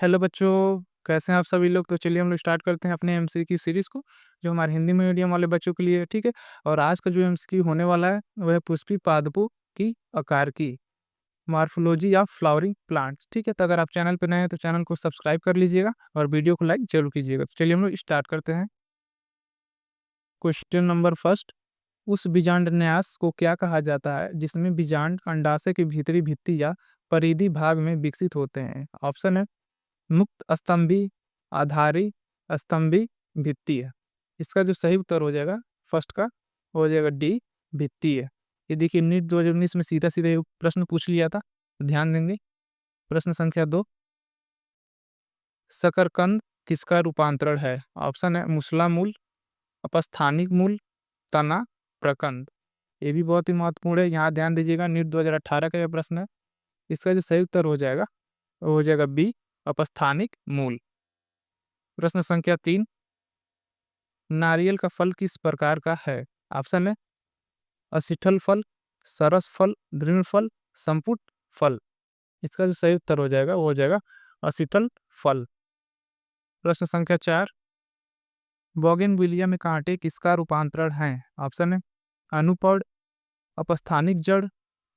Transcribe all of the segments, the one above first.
Hello बच्चों, कैसे हैं आप सभी लोग? तो चलिए हम लोग स्टार्ट करते हैं अपने एमसीक्यू सीरीज़ को, जो हमारे हिंदी मीडियम वाले बच्चों के लिए है, ठीक है? और आज का जो एमसीक्यू होने वाला है, वह है पुष्पी पादपों की आकार की मॉर्फोलॉजी ऑफ फ्लावरिंग प्लांट्स, ठीक है? तो अगर आप चैनल पे नए हैं, तो चैनल को सब्सक्राइब कर लीजिएगा और वीडियो को लाइक ज़रूर कीजिएगा। तो चलिए हम लोग स्टार्ट करते हैं। क्वेश्चन नंबर फर्स्ट, उस बीजांडन्यास को क्या कहा जाता है, जिसमें बीजांड अंडाशय की भीतरी भित्ति या परिधि भाग में विकसित होते हैं? ऑप्शन है मुक्त स्तंभी, आधारी, स्तंभी, भित्तीय। इसका जो सही उत्तर हो जाएगा फर्स्ट का, हो जाएगा डी, भित्तीय। ये देखिए नीट 2019 में सीधा-सीधा ये प्रश्न पूछ लिया था, ध्यान देंगे। प्रश्न संख्या 2, शकरकंद किसका रूपांतरण है? ऑप्शन है मूसला मूल, अपस्थानिक मूल, तना, प्रकंद। ये भी बहुत ही महत्वपूर्ण है, यहाँ ध्यान दीजिएगा, नीट 2018 का यह प्रश्न है। इसका जो सही उत्तर हो जाएगा, वो हो जाएगा बी, अपस्थानिक मूल। प्रश्न संख्या 3, नारियल का फल किस प्रकार का है? ऑप्शन है असिठल फल, सरस फल, दृढ़ फल, संपुट फल। इसका जो सही उत्तर हो जाएगा वो हो जाएगा असिठल फल। प्रश्न संख्या 4, बोगेनविलिया में कांटे किसका रूपांतरण है? ऑप्शन है अनुपर्ण, अपस्थानिक जड़,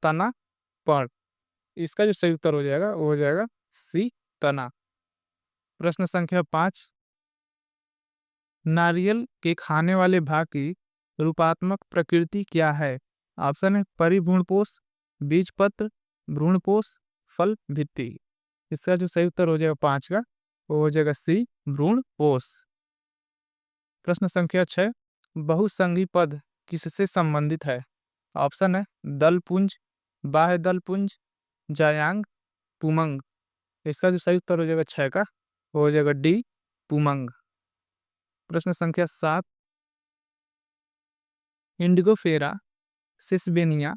तना, पर्ण। इसका जो सही उत्तर हो जाएगा वो हो जाएगा सी, तना। प्रश्न संख्या 5, नारियल के खाने वाले भाग की रूपात्मक प्रकृति क्या है? ऑप्शन है परिभ्रूणपोष, बीजपत्र, भ्रूणपोष, फल भित्ति। इसका जो सही उत्तर हो जाएगा 5 का, वो हो जाएगा सी, भ्रूणपोष। प्रश्न संख्या 6, बहुसंगी पद किससे संबंधित है? ऑप्शन है दलपुंज, बाह्य दलपुंज, जायांग, पुमंग। इसका जो सही उत्तर हो जाएगा 6 का, वो हो जाएगा डी, पुमंग। प्रश्न संख्या 7, Indigofera, Sesbania,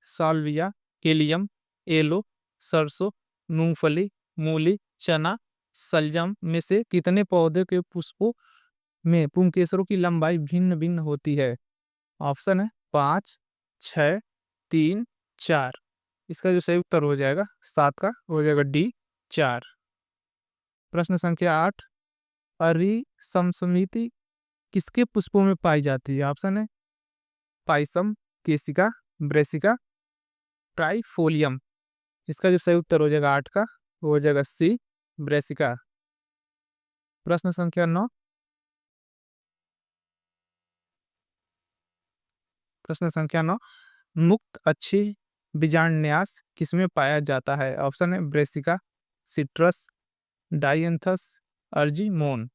Salvia, helium, yellow, सरसों, मूंगफली, मूली, चना, शलजम में से कितने पौधे के पुष्पों में पुंकेसरों की लंबाई भिन्न भिन्न होती है? ऑप्शन है 5, 6, 3, 4। इसका जो सही उत्तर हो जाएगा 7 का, हो जाएगा डी, 4। प्रश्न संख्या 8, अरिसमसमिति किसके पुष्पों में पाई जाती है? ऑप्शन है पाइसम, केसिका, ब्रेसिका, ट्राइफोलियम। इसका जो सही उत्तर हो जाएगा 8 का, वो हो जाएगा सी, ब्रेसिका। प्रश्न संख्या 9, प्रश्न संख्या 9, मुक्त अच्छी बीजांडन्यास किसमें पाया जाता है? ऑप्शन है ब्रेसिका, सिट्रस, डाइएंथस, अर्जिमोन।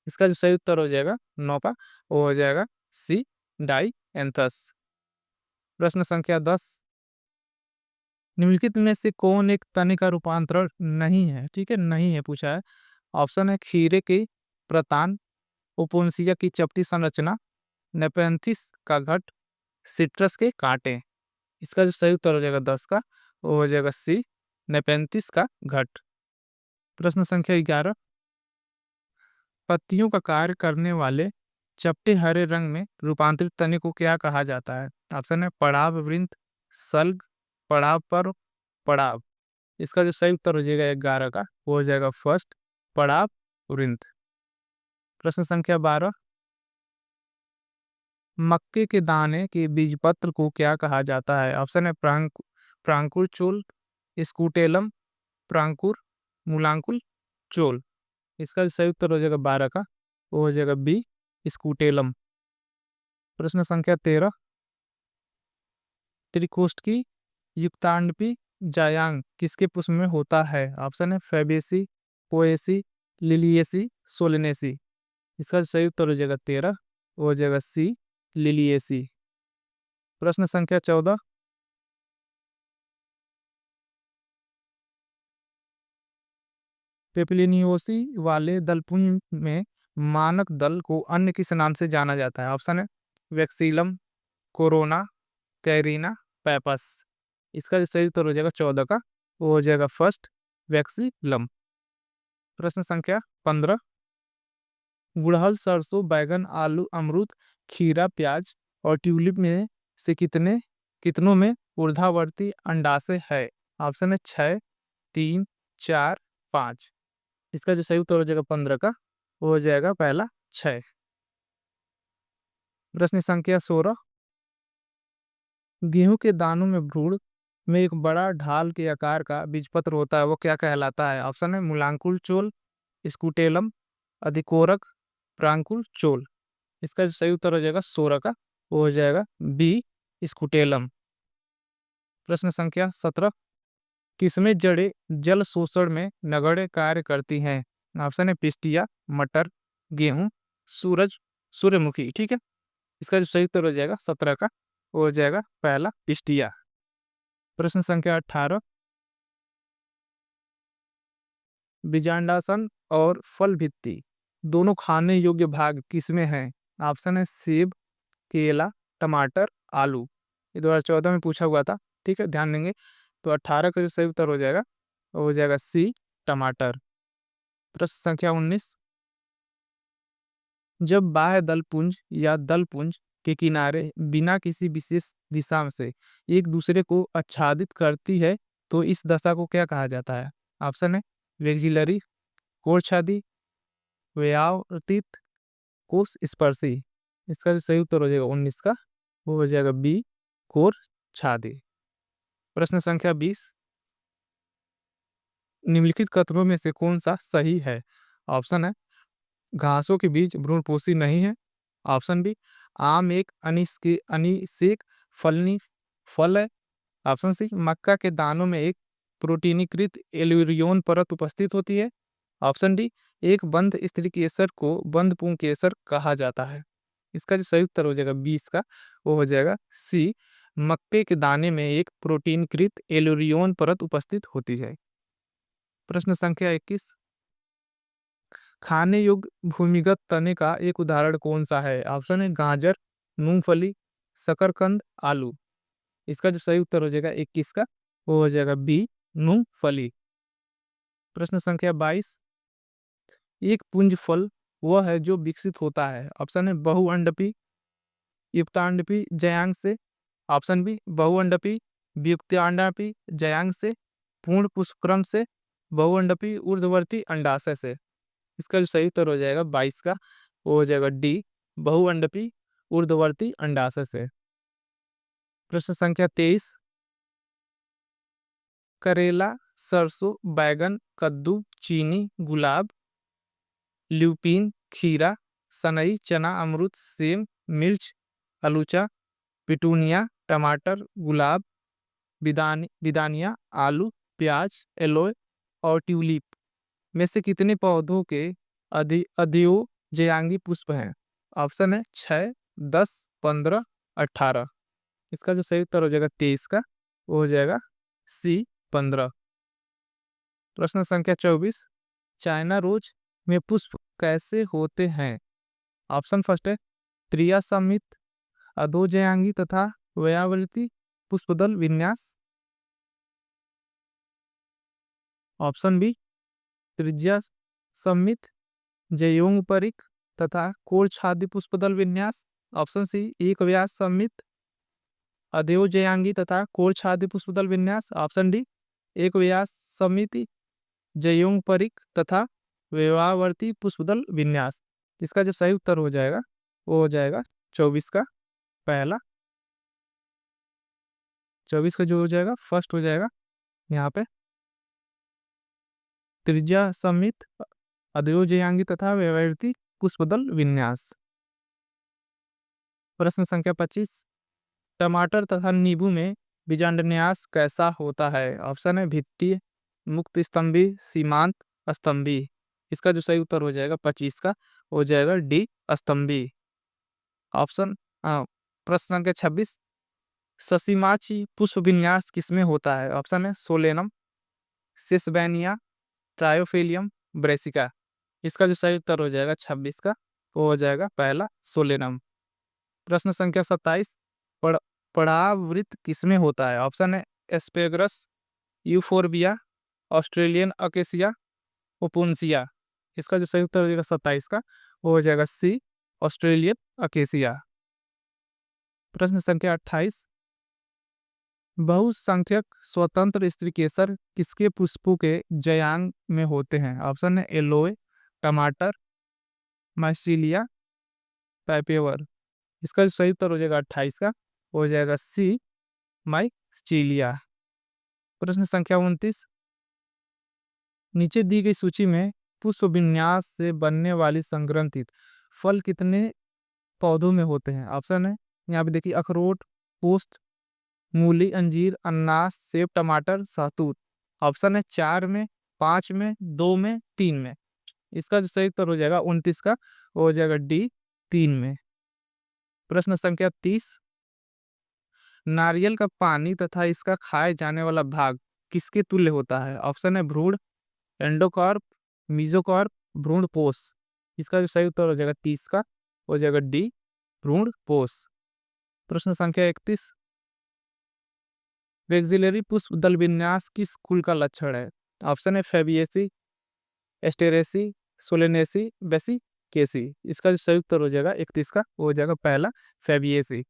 इसका जो सही उत्तर हो जाएगा 9 का, वो हो जाएगा सी, डाइएंथस। प्रश्न संख्या 10, निम्नलिखित में से कौन एक तने का रूपांतरण नहीं है? ठीक है, नहीं है पूछा है। ऑप्शन है खीरे की प्रतान, ओपोन्सिया की चपटी संरचना, नेपेंथिस का घट, सिट्रस के कांटे। इसका जो सही उत्तर हो जाएगा 10 का, वो हो जाएगा सी, नेपेंथिस का घट। प्रश्न संख्या 11, पत्तियों का कार्य करने वाले चपटे हरे रंग में रूपांतरित तने को क्या कहा जाता है? ऑप्शन है पड़ाव वृंत, सल्ग, पड़ाव पर्व, पड़ाव। इसका जो सही उत्तर हो जाएगा 11 का, वो हो जाएगा फर्स्ट, पड़ाव वृंत। प्रश्न संख्या 12, मक्के के दाने के बीजपत्र को क्या कहा जाता है? ऑप्शन है प्रांकुर चोल, स्कूटेलम, प्रांकुर, मूलांकुर चोल। इसका जो सही उत्तर हो जाएगा 12 का, वो हो जाएगा बी, स्कूटेलम। प्रश्न संख्या 13, त्रिकोष्ठकी युक्तांडपी जायांग किसके पुष्प में होता है? ऑप्शन है फैबेसी, पोएसी, लिलिएसी, सोलेनेसी। इसका जो सही उत्तर हो जाएगा 13, वो हो जाएगा सी, लिलिएसी। प्रश्न संख्या 14, पेपिलिनियोसी वाले दलपुंज में मानक दल को अन्य किस नाम से जाना जाता है? ऑप्शन है वेक्सीलम, कोरोना, कैरीना, पैपस। इसका जो सही उत्तर हो जाएगा 14 का, वो हो जाएगा फर्स्ट, वैक्सीलम। प्रश्न संख्या 15, गुड़हल, सरसों, बैगन, आलू, अमरूद, खीरा, प्याज और ट्यूलिप में से कितनों में ऊर्ध्वाधर अंडाशय है? ऑप्शन है 6, 3, 4, 5। इसका जो सही उत्तर हो जाएगा 15 का, वो हो जाएगा पहला 6। प्रश्न संख्या 16, गेहूं के दानों में भ्रूण में एक बड़ा ढाल के आकार का बीजपत्र होता है, वो क्या कहलाता है? ऑप्शन है मूलांकुर चोल, स्कूटेलम, अधिकोरक, प्रांकुर चोल। इसका जो सही उत्तर हो जाएगा 16 का, वो हो जाएगा बी, स्कूटेलम। प्रश्न संख्या 17, किसमें जड़ें जल शोषण में नगण्य कार्य करती हैं? ऑप्शन है पिस्टिया, मटर, गेहूं, सूरज, सूर्यमुखी। ठीक है, इसका जो सही उत्तर हो जाएगा 17 का, वो हो जाएगा पहला पिस्टिया। प्रश्न संख्या 18, बीजांडासन और फल भित्ति दोनों खाने योग्य भाग किसमें हैं? ऑप्शन है सेब, केला, टमाटर, आलू। ये 2014 में पूछा हुआ था। ठीक है, ध्यान देंगे। तो 18 का जो सही उत्तर हो जाएगा, वो हो जाएगा सी, टमाटर। प्रश्न संख्या 19, जब बाह्य दलपुंज या दलपुंज के किनारे बिना किसी विशेष दिशा से एक दूसरे को आच्छादित करती है, तो इस दशा को क्या कहा जाता है? ऑप्शन है वेक्सिलरी, कोरछादी, व्यावृत्तित, कोश स्पर्शी। इसका जो सही उत्तर हो जाएगा 19 का, वो हो जाएगा बी, कोर छादी। प्रश्न संख्या 20, निम्नलिखित कथनों में से कौन सा सही है? ऑप्शन है घासों के बीच भ्रूणपोषी नहीं है। ऑप्शन बी, आम एक अनिषेक फलनी फल है। ऑप्शन सी, मक्का के दानों में एक प्रोटीनीकृत एल्यूरियोन परत उपस्थित होती है। ऑप्शन डी, एक बंद स्त्री केसर को बंद पूर्ण केसर कहा जाता है। इसका जो सही उत्तर हो जाएगा 20 का, वो हो जाएगा सी, मक्के के दाने में एक प्रोटीनकृत एल्यूरियोन परत उपस्थित होती है। प्रश्न संख्या 21, खाने योग्य भूमिगत तने का एक उदाहरण कौन सा है? ऑप्शन है गाजर, मूंगफली, शकरकंद, आलू। इसका जो सही उत्तर हो जाएगा 21 का, वो हो जाएगा बी, मूंगफली। प्रश्न संख्या 22, एक पुंज फल वह है जो विकसित होता है। ऑप्शन है बहुअंडपी, युक्तांडपी, जयांग से। ऑप्शन बी, बहुअंडपी, व्युत्पत्ति जयांग से, पूर्ण पुष्पक्रम से, बहुअंडपी ऊर्ध्ववर्ती अंडाशय से। इसका जो सही उत्तर हो जाएगा 22 का, वो हो जाएगा डी, बहुअंडपी ऊर्ध्ववर्ती अंडाशय से। प्रश्न संख्या 23, करेला, सरसों, बैगन, कद्दू, चीनी, गुलाब, ल्यूपिन, खीरा, सनई, चना, अमरूद, सेम, मिर्च, अलूचा, पिटूनिया, टमाटर, गुलाब, बिदानिया, आलू, प्याज, एलोय और ट्यूलिप में से कितने पौधों के अध्ययोजयांगी पुष्प हैं? ऑप्शन है 6, 10, 15, 18। इसका जो सही उत्तर हो जाएगा 23 का, वो हो जाएगा सी, 15। प्रश्न संख्या 24, चाइना रोज में पुष्प कैसे होते हैं? ऑप्शन फर्स्ट है त्रियासमित, अधोजयांगी तथा व्यावृत्ति पुष्पदल विन्यास। ऑप्शन बी, त्रिज्या सममित, जयोंपरिक तथा कोरछादी पुष्पदल विन्यास। ऑप्शन सी, एक व्यास सममित, अधोजयांगी तथा कोरछादी पुष्पदल विन्यास। ऑप्शन डी, एक व्यास समिति, जयोंपरिक तथा व्यावर्ती पुष्पदल विन्यास। इसका जो सही उत्तर हो जाएगा, वो हो जाएगा 24 का, पहला। 24 का जो हो जाएगा फर्स्ट हो जाएगा यहाँ पे त्रिज्या समित, अधोजयांगी तथा व्यावर्ती पुष्पदल विन्यास। प्रश्न संख्या 25, टमाटर तथा नींबू में बीजांडन्यास कैसा होता है? ऑप्शन है भित्तीय, मुक्त स्तंभी, सीमांत, स्तंभी। इसका जो सही उत्तर हो जाएगा 25 का, हो जाएगा डी, स्तंभी। ऑप्शन प्रश्न संख्या 26, ससीमाची पुष्प विन्यास किसमें होता है? ऑप्शन है सोलेनम, सिसबेनिया, ट्रायोफिलियम, ब्रेसिका। इसका जो सही उत्तर हो जाएगा 26 का, वो हो जाएगा पहला सोलेनम। प्रश्न संख्या 27, पड़ परावृत्त किसमें होता है? ऑप्शन है एस्पेगरस, यूफोरबिया, ऑस्ट्रेलियन अकेसिया, ओपुन्सिया। इसका जो सही उत्तर हो जाएगा 27 का, वो हो जाएगा सी, ऑस्ट्रेलियन अकेसिया। प्रश्न संख्या 28, बहुसंख्यक स्वतंत्र स्त्रीकेसर किसके पुष्पों के जयांग में होते हैं? ऑप्शन है एलोए, टमाटर, माइसीलिया, पैपेवर। इसका जो सही उत्तर हो जाएगा 28 का, हो जाएगा सी, माइसीलिया। प्रश्न संख्या 29, नीचे दी गई सूची में पुष्प विन्यास से बनने वाली संग्रंथित फल कितने पौधों में होते हैं? ऑप्शन है यहाँ पे देखिए अखरोट, पोस्त, मूली, अंजीर, अनानास, सेब, टमाटर, सहतूत। ऑप्शन है 4 में, 5 में, 2 में, 3 में। इसका जो सही उत्तर हो जाएगा 29 का, वो हो जाएगा डी, 3 में। प्रश्न संख्या 30, नारियल का पानी तथा इसका खाए जाने वाला भाग किसके तुल्य होता है? ऑप्शन है भ्रूण, एंडोकार्प, मीजोकार्प, भ्रूणपोष। इसका जो सही उत्तर हो जाएगा 30 का, हो जाएगा डी, भ्रूणपोष। प्रश्न संख्या 31, वेक्सिलरी पुष्प दल विन्यास किस कुल का लक्षण है? ऑप्शन है फेबियेसी, एस्टेरेसी, सोलेनेसी, बेसिकेसी। इसका जो सही उत्तर हो जाएगा 31 का, वो हो जाएगा पहला, फेबियेसी।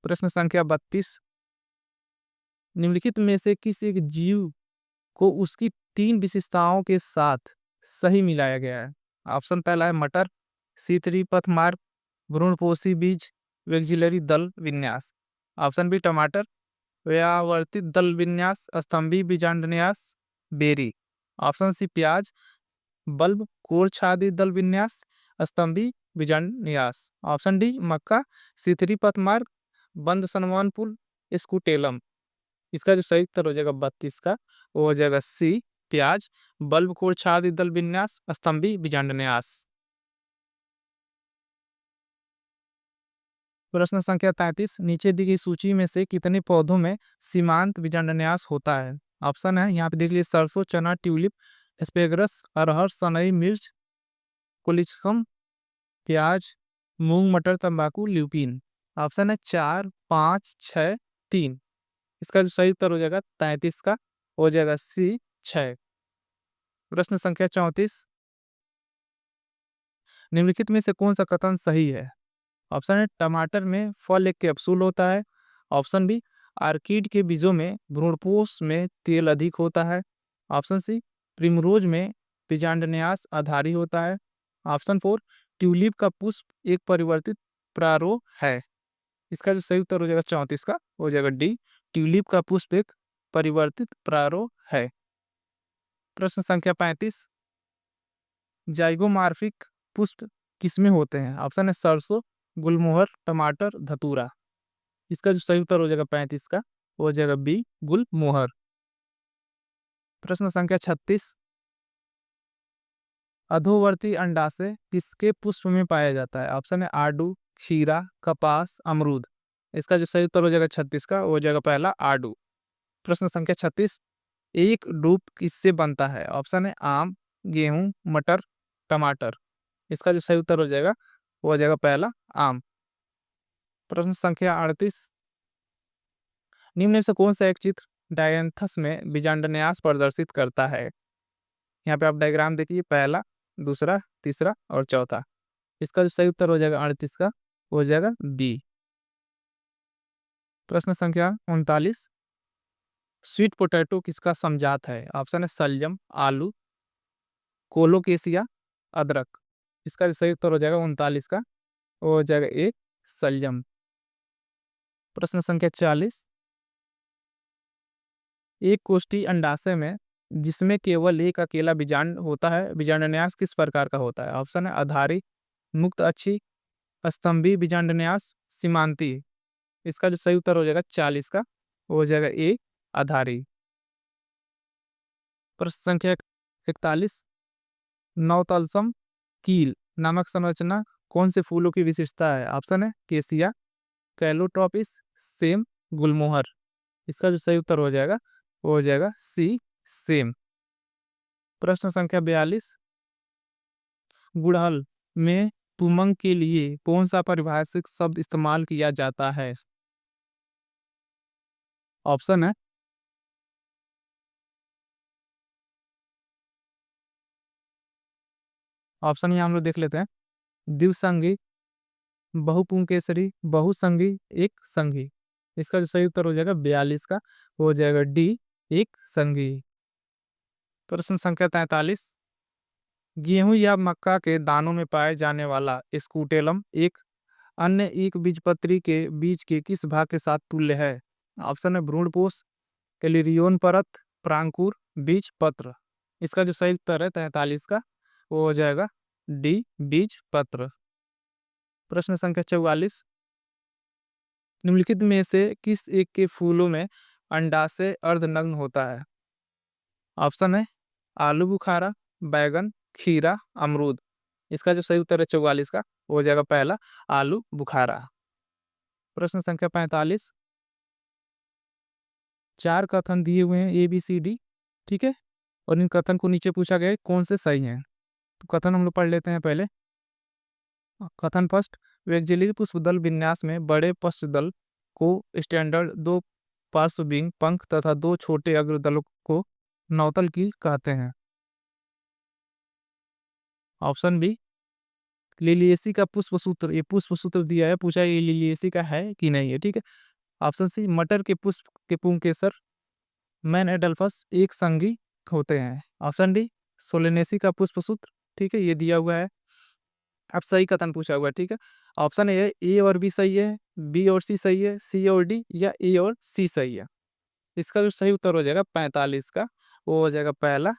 प्रश्न संख्या 32, निम्नलिखित में से किस एक जीव को उसकी 3 विशेषताओं के साथ सही मिलाया गया है? ऑप्शन पहला है मटर, C3 पथमार्ग, भ्रूणपोषी बीज, वेक्सिलरी दल विन्यास। ऑप्शन बी टमाटर, व्यावर्तित दल विन्यास, स्तंभी बीजांडन्यास, बेरी। ऑप्शन सी प्याज, बल्ब कोर छादी दल विन्यास, स्तंभी बीजांडन्यास। ऑप्शन डी मक्का, C3 पथमार्ग, बंद सनमान पुल, स्कूटेलम। इसका जो सही उत्तर हो जाएगा 32 का, वो हो जाएगा सी, प्याज, बल्ब कोर छादी दल विन्यास, स्तंभी बीजांडन्यास। प्रश्न संख्या 33, नीचे दी गई सूची में से कितने पौधों में सीमांत बीजांडन्यास होता है? ऑप्शन है यहाँ पे देख लीजिए सरसों, चना, ट्यूलिप, एस्पेगरस, अरहर, सनई, मिर्च, कोलिचकम, प्याज, मूंग, मटर, तंबाकू, ल्यूपिन। ऑप्शन है 4, 5, 6, 3। इसका जो सही उत्तर हो जाएगा 33 का, हो जाएगा सी, 6। प्रश्न संख्या 34, निम्नलिखित में से कौन सा कथन सही है? ऑप्शन है टमाटर में फल एक कैप्सूल होता है। ऑप्शन बी आर्किड के बीजों में भ्रूणपोष में तेल अधिक होता है। ऑप्शन सी प्रिमरोज में बीजांडन्यास आधारी होता है। ऑप्शन 4 ट्यूलिप का पुष्प एक परिवर्तित प्रारोह है। इसका जो सही उत्तर हो जाएगा 34 का, हो जाएगा डी, ट्यूलिप का पुष्प एक परिवर्तित प्रारोह है। प्रश्न संख्या 35, जाइगोमार्फिक पुष्प किसमें होते हैं? ऑप्शन है सरसों, गुलमोहर, टमाटर, धतूरा। इसका जो सही उत्तर हो जाएगा 35 का, वो हो जाएगा बी, गुलमोहर। प्रश्न संख्या 36, अधोवर्ती अंडाशय किसके पुष्प में पाया जाता है? ऑप्शन है आडू, खीरा, कपास, अमरूद। इसका जो सही उत्तर हो जाएगा 36 का, वो हो जाएगा पहला आडू। प्रश्न संख्या 36, एक डूब किससे बनता है? ऑप्शन है आम, गेहूं, मटर, टमाटर। इसका जो सही उत्तर हो जाएगा, वो हो जाएगा पहला आम। प्रश्न संख्या 38, निम्न में से कौन सा एक चित्र डायंथस में बीजांडन्यास प्रदर्शित करता है? यहाँ पे आप डायग्राम देखिए, पहला, दूसरा, तीसरा और चौथा। इसका जो सही उत्तर हो जाएगा 38 का, वो हो जाएगा बी। प्रश्न संख्या 39, स्वीट पोटैटो किसका समजात है? ऑप्शन है सलजम, आलू, कोलोकेसिया, अदरक। इसका जो सही उत्तर हो जाएगा 39 का, वो हो जाएगा ए, सलजम। प्रश्न संख्या 40, एक कोष्ठी अंडाशय में जिसमें केवल एक अकेला बीजांड होता है, बीजांडन्यास किस प्रकार का होता है? ऑप्शन है आधारी, मुक्त अक्षी, स्तंभी बीजांडन्यास, सीमांती। इसका जो सही उत्तर हो जाएगा 40 का, वो हो जाएगा ए, आधारी। प्रश्न संख्या 41, नवतलसम कील नामक संरचना कौन से फूलों की विशेषता है? ऑप्शन है केसिया, कैलोट्रोपिस, सेम, गुलमोहर। इसका जो सही उत्तर हो जाएगा, वो हो जाएगा सी, सेम। प्रश्न संख्या 42, गुड़हल में पुमंग के लिए कौन सा पारिभाषिक शब्द इस्तेमाल किया जाता है? ऑप्शन है ऑप्शन ये हम लोग देख लेते हैं, द्विसंगी, बहुपुंकेसरी, बहुसंगी, एक संगी। इसका जो सही उत्तर हो जाएगा 42 का, वो हो जाएगा डी, एक संघी। प्रश्न संख्या 43, गेहूं या मक्का के दानों में पाए जाने वाला स्कूटेलम एक अन्य एक बीजपत्री के बीज के किस भाग के साथ तुल्य है? ऑप्शन है भ्रूणपोष, कैलिरियोन परत, प्रांकुर, बीज पत्र। इसका जो सही उत्तर है 43 का, वो हो जाएगा डी, बीज पत्र। प्रश्न संख्या 44, निम्नलिखित में से किस एक के फूलों में अंडाशय अर्धनग्न होता है? ऑप्शन है आलू बुखारा, बैगन, खीरा, अमरूद। इसका जो सही उत्तर है 44 का, वो हो जाएगा पहला, आलू बुखारा। प्रश्न संख्या 45, चार कथन दिए हुए हैं ए बी सी डी, ठीक है, और इन कथन को नीचे पूछा गया है कौन से सही हैं। तो कथन हम लोग पढ़ लेते हैं पहले। कथन फर्स्ट, वेक्जिली पुष्प दल विन्यास में बड़े पश्च दल को स्टैंडर्ड, दो पार्श्व विंग पंख तथा दो छोटे अग्र दलों को नौतल कील कहते हैं। ऑप्शन बी, लिलिएसी का पुष्प सूत्र, ये पुष्प सूत्र दिया है, पूछा ये लिलिएसी का है कि नहीं है, ठीक है। ऑप्शन सी, मटर के पुष्प के पुंकेसर मैन एडल्फस एक संगी होते हैं। ऑप्शन डी, सोलेनेसी का पुष्प सूत्र, ठीक है, ये दिया हुआ है। अब सही कथन पूछा हुआ है, ठीक है। ऑप्शन ए और बी सही है, बी और सी सही है, सी और डी, या ए और सी सही है। इसका जो सही उत्तर हो जाएगा 45 का, वो हो जाएगा पहला,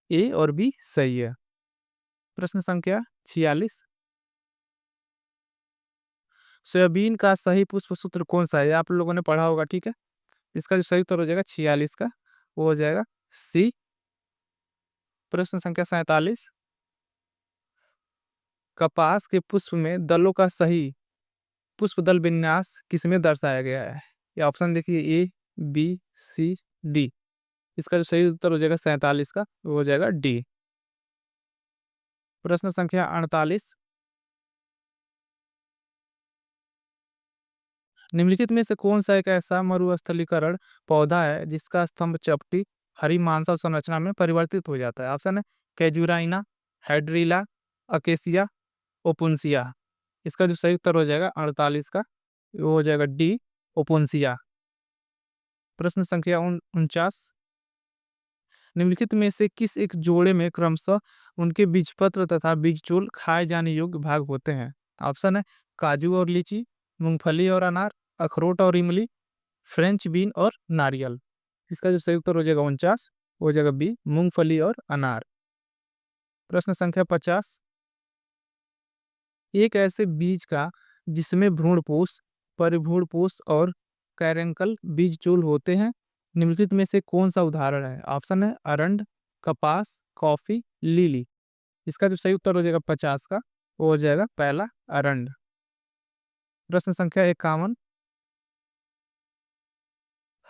ए और बी सही है। प्रश्न संख्या 46, सोयाबीन का सही पुष्प सूत्र कौन सा है? आप लोगों ने पढ़ा होगा, ठीक है। इसका जो सही उत्तर हो जाएगा 46 का, वो हो जाएगा सी। प्रश्न संख्या 47, कपास के पुष्प में दलों का सही पुष्प दल विन्यास किसमें दर्शाया गया है? ये ऑप्शन देखिए, ए, बी, सी, डी। इसका जो सही उत्तर हो जाएगा 47 का, वो हो जाएगा डी। प्रश्न संख्या 48, निम्नलिखित में से कौन सा एक ऐसा मरुस्थलीकरण पौधा है जिसका स्तंभ चपटी हरी मांसल संरचना में परिवर्तित हो जाता है? ऑप्शन है कैजुराइना, हाइड्रिला, अकेसिया, ओपुन्सिया। इसका जो सही उत्तर हो जाएगा 48 का, वो हो जाएगा डी, ओपुन्सिया। प्रश्न संख्या 49, निम्नलिखित में से किस एक जोड़े में क्रमशः उनके बीजपत्र तथा बीजचूल खाए जाने योग्य भाग होते हैं? ऑप्शन है काजू और लीची, मूंगफली और अनार, अखरोट और इमली, फ्रेंच बीन और नारियल। इसका जो सही उत्तर हो जाएगा 49, हो जाएगा बी, मूंगफली और अनार। प्रश्न संख्या 50, एक ऐसे बीज का जिसमें भ्रूणपोष, परिभ्रूणपोष और कैरेंकल बीजचूल होते हैं, निम्नलिखित में से कौन सा उदाहरण है? ऑप्शन है अरंड, कपास, कॉफी, लिली। इसका जो सही उत्तर हो जाएगा 50 का, वो हो जाएगा पहला, अरंड। प्रश्न संख्या 51,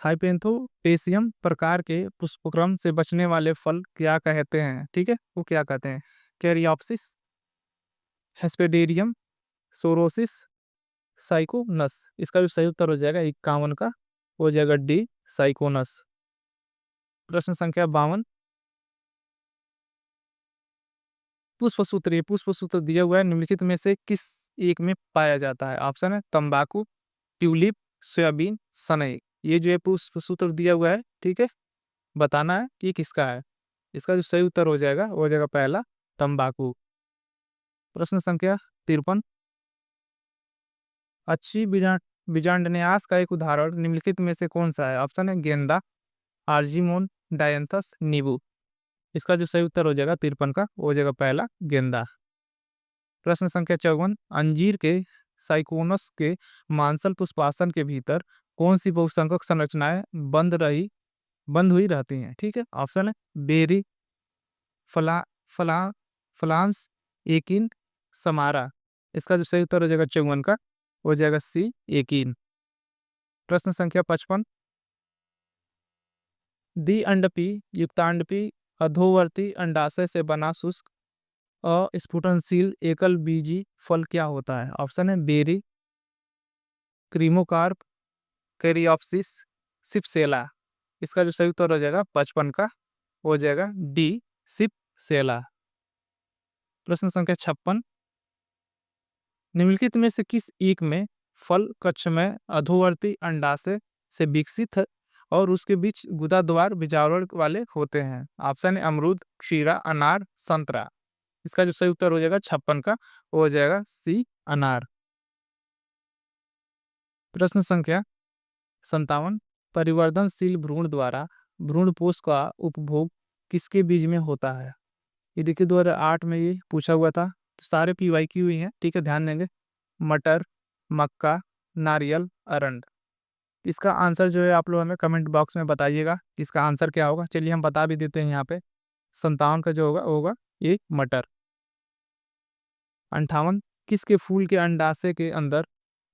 हाइपेंथोपेसियम प्रकार के पुष्पक्रम से बचने वाले फल क्या कहते हैं? ठीक है, वो क्या कहते हैं? Caryopsis, hesperidium, sorosis, syconus. इसका जो सही उत्तर हो जाएगा 51 का, हो जाएगा डी, साइकोनस। प्रश्न संख्या 52, पुष्प सूत्र, ये पुष्प सूत्र दिया हुआ है, निम्नलिखित में से किस एक में पाया जाता है? ऑप्शन है तंबाकू, ट्यूलिप, सोयाबीन, सनई। ये जो है पुष्प सूत्र दिया हुआ है, ठीक है, बताना है कि किसका है। इसका जो सही उत्तर हो जाएगा, वो हो जाएगा पहला, तंबाकू। प्रश्न संख्या 53, अच्छी बीजांडन्यास का एक उदाहरण निम्नलिखित में से कौन सा है? ऑप्शन है गेंदा, आर्जीमोन, डायंथस, नींबू। इसका जो सही उत्तर हो जाएगा 53 का, वो हो जाएगा पहला, गेंदा। प्रश्न संख्या 54, अंजीर के साइकोनस के मांसल पुष्पासन के भीतर कौन सी बहुसंख्यक संरचनाएं बंद हुई रहती हैं? ठीक है, ऑप्शन है बेरी, फला फला फ्लांस, एकिन, समारा। इसका जो सही उत्तर हो जाएगा 54 का, हो जाएगा सी, एकिन। प्रश्न संख्या 55, द्विअंडपी, युक्तांडपी, अधोवर्ती अंडाशय से बना शुष्क अस्फुटनशील एकल बीजी फल क्या होता है? ऑप्शन है बेरी, क्रीमोकार्प, कैरियोप्सिस, सिपसेला। इसका जो सही उत्तर हो जाएगा 55 का, हो जाएगा डी, सिपसेला। प्रश्न संख्या 56, निम्नलिखित में से किस एक में फल कक्ष में अधोवर्ती अंडाशय से विकसित है और उसके बीच गुदाद्वार बीजावरण वाले होते हैं। ऑप्शन है अमरूद, खीरा, अनार, संतरा। इसका जो सही उत्तर हो जाएगा 56 का, वो हो जाएगा सी, अनार। प्रश्न संख्या 57, परिवर्तनशील भ्रूण द्वारा भ्रूणपोष का उपभोग किसके बीज में होता है? ये देखिए 2008 में ये पूछा हुआ था, तो सारे PYQ ही हैं, ठीक है, ध्यान देंगे। मटर, मक्का, नारियल, अरंड। इसका आंसर जो है आप लोग हमें कमेंट बॉक्स में बताइएगा इसका आंसर क्या होगा। चलिए हम बता भी देते हैं यहाँ पे, 57 का जो होगा होगा ये मटर। 58, किसके फूल के अंडाशय के अंदर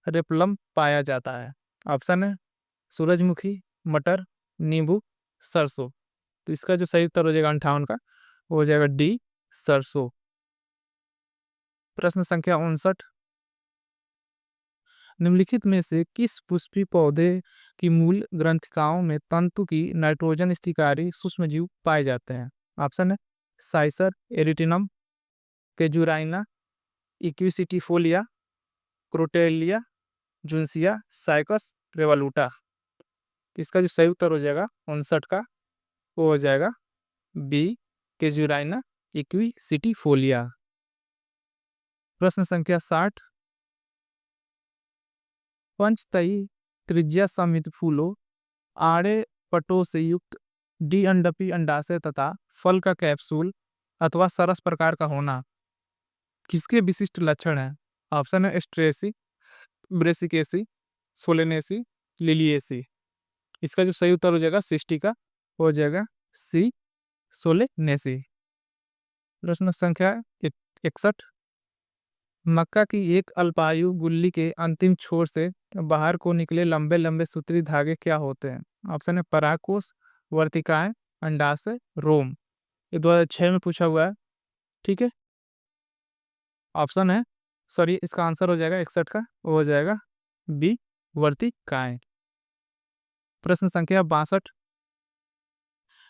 रेपलम पाया जाता है? ऑप्शन है सूरजमुखी, मटर, नींबू, सरसों। तो इसका जो सही उत्तर हो जाएगा 58 का, वो हो जाएगा डी, सरसों। प्रश्न संख्या 59, निम्नलिखित में से किस पुष्पीय पौधे की मूल ग्रंथिकाओं में तंतु की नाइट्रोजन स्थितिकारी सूक्ष्मजीव पाए जाते हैं? ऑप्शन है साइसर एरिटिनम, केजुराइना, इक्विसिटिफोलिया, क्रोटेलिया, जुनसिया, साइकस रेवलुटा। इसका जो सही उत्तर हो जाएगा 59 का, वो हो जाएगा बी, केजुराइना इक्विसिटिफोलिया। प्रश्न संख्या 60, पंचतई त्रिज्या सममित फूलों, आड़े पटों से युक्त द्विअंडपी अंडाशय तथा फल का कैप्सूल अथवा सरस प्रकार का होना किसके विशिष्ट लक्षण है? ऑप्शन है स्ट्रेसी, ब्रेसिकेसी, सोलेनेसी, लिलिएसी। इसका जो सही उत्तर हो जाएगा 60 का, हो जाएगा सी, सोलेनेसी। प्रश्न संख्या 61, मक्का की एक अल्पायु गुल्ली के अंतिम छोर से बाहर को निकले लंबे लंबे सूत्री धागे क्या होते हैं? ऑप्शन है परागकोश, वर्तिकाएं, अंडाशय, रोम। ये 2006 में पूछा हुआ है, ठीक है। ऑप्शन है, सॉरी, इसका आंसर हो जाएगा 61 का, वो हो जाएगा बी, वर्तिकाएं। प्रश्न संख्या 62,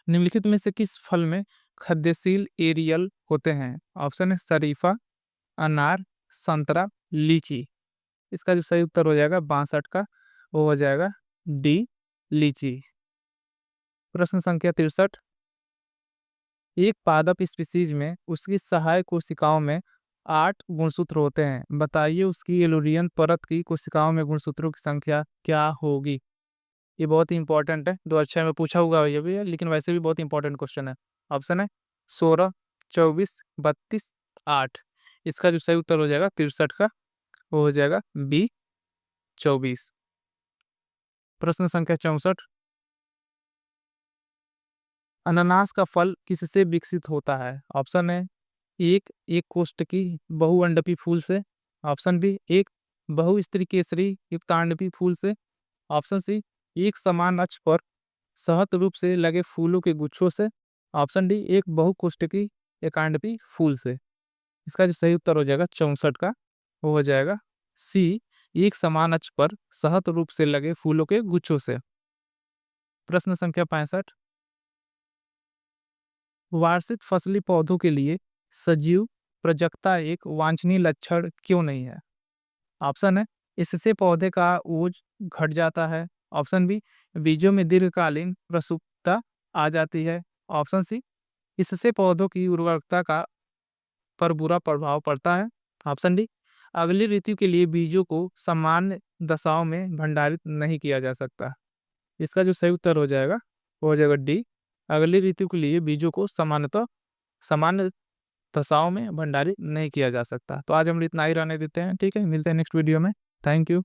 निम्नलिखित में से किस फल में खाद्यशील एरियल होते हैं? ऑप्शन है शरीफा, अनार, संतरा, लीची। इसका जो सही उत्तर हो जाएगा 62 का, वो हो जाएगा डी, लीची। प्रश्न संख्या 63, एक पादप स्पीसीज में उसकी सहायक कोशिकाओं में 8 गुणसूत्र होते हैं, बताइए उसकी एलुरियन परत की कोशिकाओं में गुणसूत्रों की संख्या क्या होगी? ये बहुत ही इंपॉर्टेंट है, 2006 में पूछा हुआ ये भी है, लेकिन वैसे भी बहुत इंपॉर्टेंट क्वेश्चन है। ऑप्शन है 16, 24, 32, 8। इसका जो सही उत्तर हो जाएगा 63 का, वो हो जाएगा बी, 24। प्रश्न संख्या 64, अनानास का फल किससे विकसित होता है? ऑप्शन है एक एक कोष्ठकी बहुअंडपी फूल से, ऑप्शन बी एक बहुस्त्री केसरी युक्तांडपी फूल से, ऑप्शन सी एक समान अक्ष पर सहत रूप से लगे फूलों के गुच्छों से, ऑप्शन डी एक बहुकोष्ठकी एकांडपी फूल से। इसका जो सही उत्तर हो जाएगा 64 का, वो हो जाएगा सी, एक समान अक्ष पर सहत रूप से लगे फूलों के गुच्छों से। प्रश्न संख्या 65, वार्षिक फसली पौधों के लिए सजीव प्रजक्ता एक वांछनीय लक्षण क्यों नहीं है? ऑप्शन है इससे पौधे का ओज घट जाता है, ऑप्शन बी बीजों में दीर्घकालीन प्रसुप्तता आ जाती है, ऑप्शन सी इससे पौधों की उर्वरकता का पर बुरा प्रभाव पड़ता है, ऑप्शन डी अगली ऋतु के लिए बीजों को सामान्य दशाओं में भंडारित नहीं किया जा सकता। इसका जो सही उत्तर हो जाएगा, वो हो जाएगा डी, अगली ऋतु के लिए बीजों को सामान्य दशाओं में भंडारित नहीं किया जा सकता। तो आज हम इतना ही रहने देते हैं, ठीक है, मिलते हैं नेक्स्ट वीडियो में। Thank you.